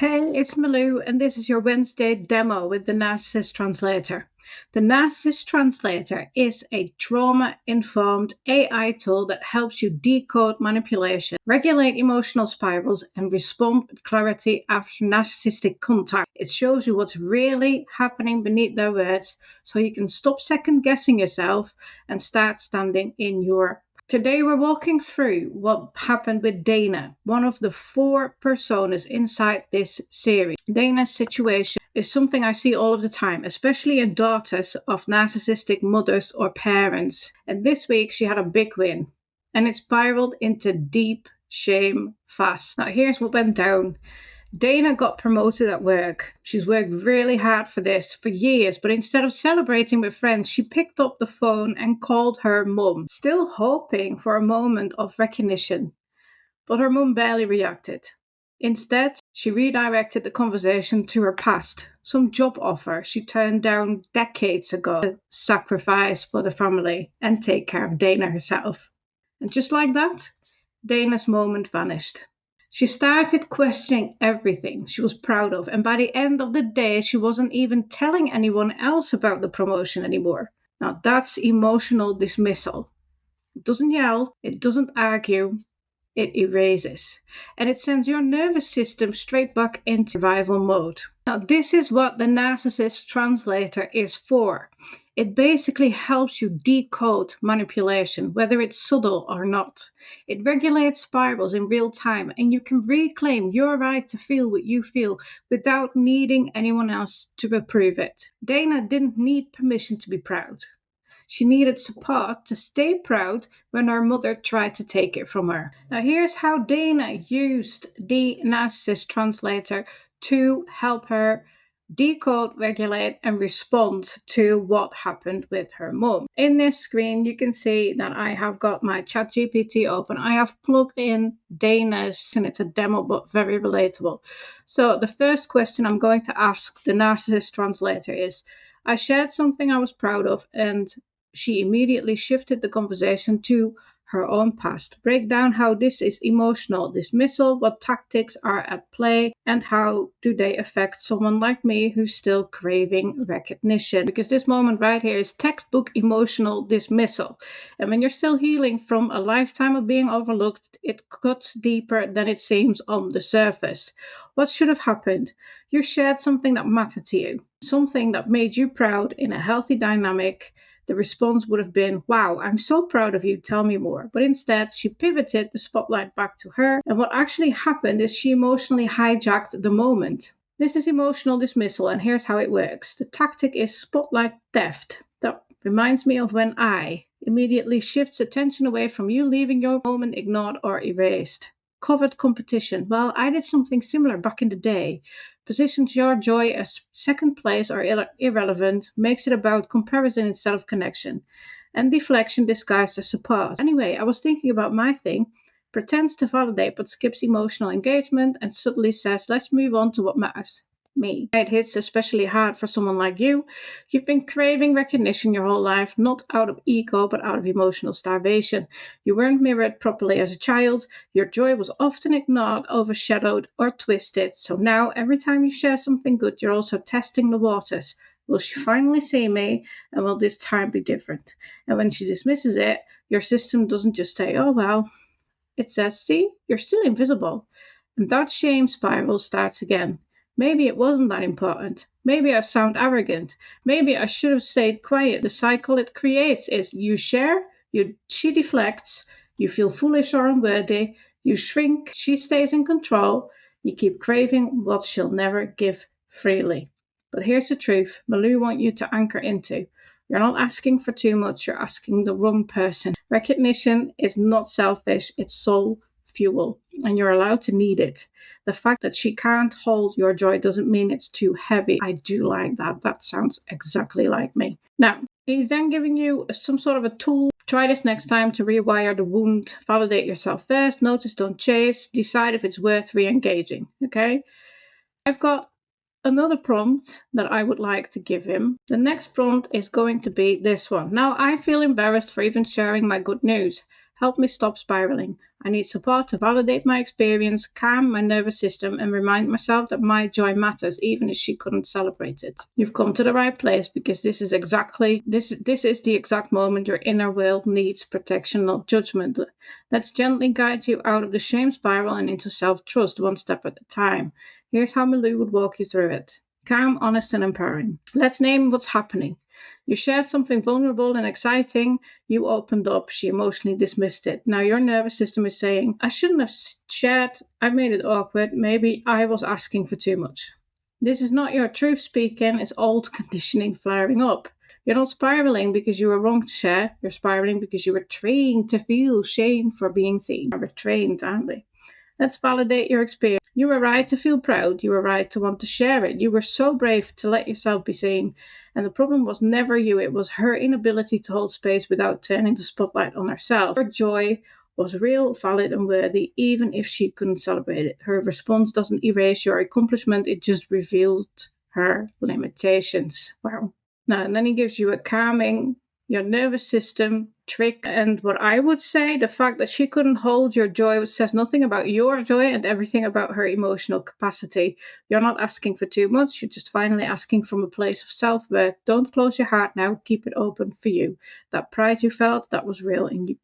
Hey, it's Malou, and this is your Wednesday demo with the Narcissist Translator. The Narcissist Translator is a trauma-informed AI tool that helps you decode manipulation, regulate emotional spirals, and respond with clarity after narcissistic contact. It shows you what's really happening beneath their words so you can stop second-guessing yourself and start standing in your. Today we're walking through what happened with Dana, one of the 4 personas inside this series. Dana's situation is something I see all of the time, especially in daughters of narcissistic mothers or parents. And this week she had a big win, and it spiraled into deep shame fast. Now here's what went down. Dana got promoted at work. She's worked really hard for this for years, but instead of celebrating with friends, she picked up the phone and called her mum, still hoping for a moment of recognition. But her mum barely reacted. Instead, she redirected the conversation to her past, some job offer she turned down decades ago to sacrifice for the family and take care of Dana herself. And just like that, Dana's moment vanished. She started questioning everything she was proud of, and by the end of the day, she wasn't even telling anyone else about the promotion anymore. Now that's emotional dismissal. It doesn't yell, it doesn't argue, it erases. And it sends your nervous system straight back into survival mode. Now this is what the Narcissist Translator is for. It basically helps you decode manipulation, whether it's subtle or not. It regulates spirals in real time, and you can reclaim your right to feel what you feel without needing anyone else to approve it. Dana didn't need permission to be proud. She needed support to stay proud when her mother tried to take it from her. Now here's how Dana used the Narcissist Translator to help her decode, regulate, and respond to what happened with her mum. In this screen, you can see that I have got my ChatGPT open. I have plugged in Dana's, and it's a demo, but very relatable. So the first question I'm going to ask the Narcissist Translator is, I shared something I was proud of, and she immediately shifted the conversation to her own past. Break down how this is emotional dismissal, what tactics are at play, and how do they affect someone like me who's still craving recognition. Because this moment right here is textbook emotional dismissal. And when you're still healing from a lifetime of being overlooked, it cuts deeper than it seems on the surface. What should have happened? You shared something that mattered to you, something that made you proud in a healthy dynamic. The response would have been, wow, I'm so proud of you, tell me more. But instead, she pivoted the spotlight back to her. And what actually happened is she emotionally hijacked the moment. This is emotional dismissal, and here's how it works. The tactic is spotlight theft. That reminds me of when I immediately shifts attention away from you, leaving your moment ignored or erased. Covert competition. Well, I did something similar back in the day. Positions your joy as second place or irrelevant, makes it about comparison instead of connection. And deflection disguised as support. Anyway, I was thinking about my thing, pretends to validate but skips emotional engagement and subtly says, let's move on to what matters. Me. It hits especially hard for someone like you. You've been craving recognition your whole life, not out of ego, but out of emotional starvation. You weren't mirrored properly as a child. Your joy was often ignored, overshadowed, or twisted. So now, every time you share something good, you're also testing the waters. Will she finally see me? And will this time be different? And when she dismisses it, your system doesn't just say, oh well. It says, see, you're still invisible. And that shame spiral starts again. Maybe it wasn't that important. Maybe I sound arrogant. Maybe I should have stayed quiet. The cycle it creates is you share, she deflects, you feel foolish or unworthy, you shrink, she stays in control, you keep craving what she'll never give freely. But here's the truth, Malou wants you to anchor into. You're not asking for too much, you're asking the wrong person. Recognition is not selfish, it's soul fuel, and you're allowed to need it. The fact that she can't hold your joy doesn't mean it's too heavy. I do like that. That sounds exactly like me. Now, he's then giving you some sort of a tool. Try this next time to rewire the wound. Validate yourself first. Notice, don't chase. Decide if it's worth re-engaging. Okay? I've got another prompt that I would like to give him. The next prompt is going to be this one. Now, I feel embarrassed for even sharing my good news. help me stop spiraling. I need support to validate my experience, calm my nervous system, and remind myself that my joy matters, even if she couldn't celebrate it. You've come to the right place, because this is the exact moment your inner world needs protection, not judgment. Let's gently guide you out of the shame spiral and into self-trust, one step at a time. Here's how Milou would walk you through it. Calm, honest, and empowering. Let's name what's happening. You shared something vulnerable and exciting. You opened up. She emotionally dismissed it. Now your nervous system is saying, I shouldn't have shared. I made it awkward. Maybe I was asking for too much. This is not your truth speaking. It's old conditioning flaring up. You're not spiraling because you were wrong to share. You're spiraling because you were trained to feel shame for being seen. We're trained, aren't we? Let's validate your experience. You were right to feel proud. You were right to want to share it. You were so brave to let yourself be seen. And the problem was never you. It was her inability to hold space without turning the spotlight on herself. Her joy was real, valid, and worthy, even if she couldn't celebrate it. Her response doesn't erase your accomplishment. It just revealed her limitations. Wow. Now, and then he gives you a calming, your nervous system trick. And what I would say, the fact that she couldn't hold your joy says nothing about your joy and everything about her emotional capacity. You're not asking for too much. You're just finally asking from a place of self-worth. Don't close your heart now. Keep it open for you. That pride you felt, that was real, and you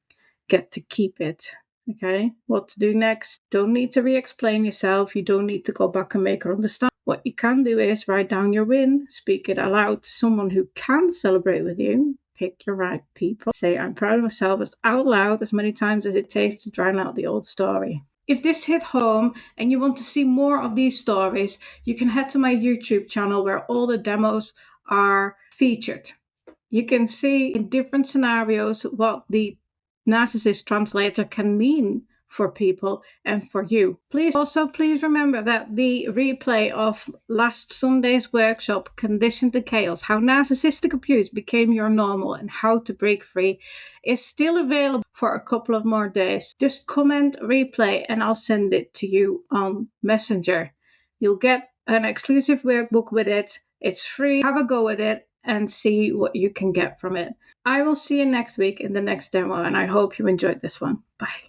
get to keep it. Okay, what to do next? Don't need to re-explain yourself. You don't need to go back and make her understand. What you can do is write down your win, speak it aloud to someone who can celebrate with you. Pick your right people. Say, I'm proud of myself out loud as many times as it takes to drown out the old story. If this hit home and you want to see more of these stories, you can head to my YouTube channel where all the demos are featured. You can see in different scenarios what the Narcissist Translator can mean for people and for you. Please remember that the replay of last Sunday's workshop, Conditioned to Chaos, how narcissistic abuse became your normal and how to break free, is still available for a couple of more days. Just comment replay and I'll send it to you on Messenger. You'll get an exclusive workbook with it. It's free. Have a go with it and see what you can get from it. I will see you next week in the next demo, and I hope you enjoyed this one. Bye.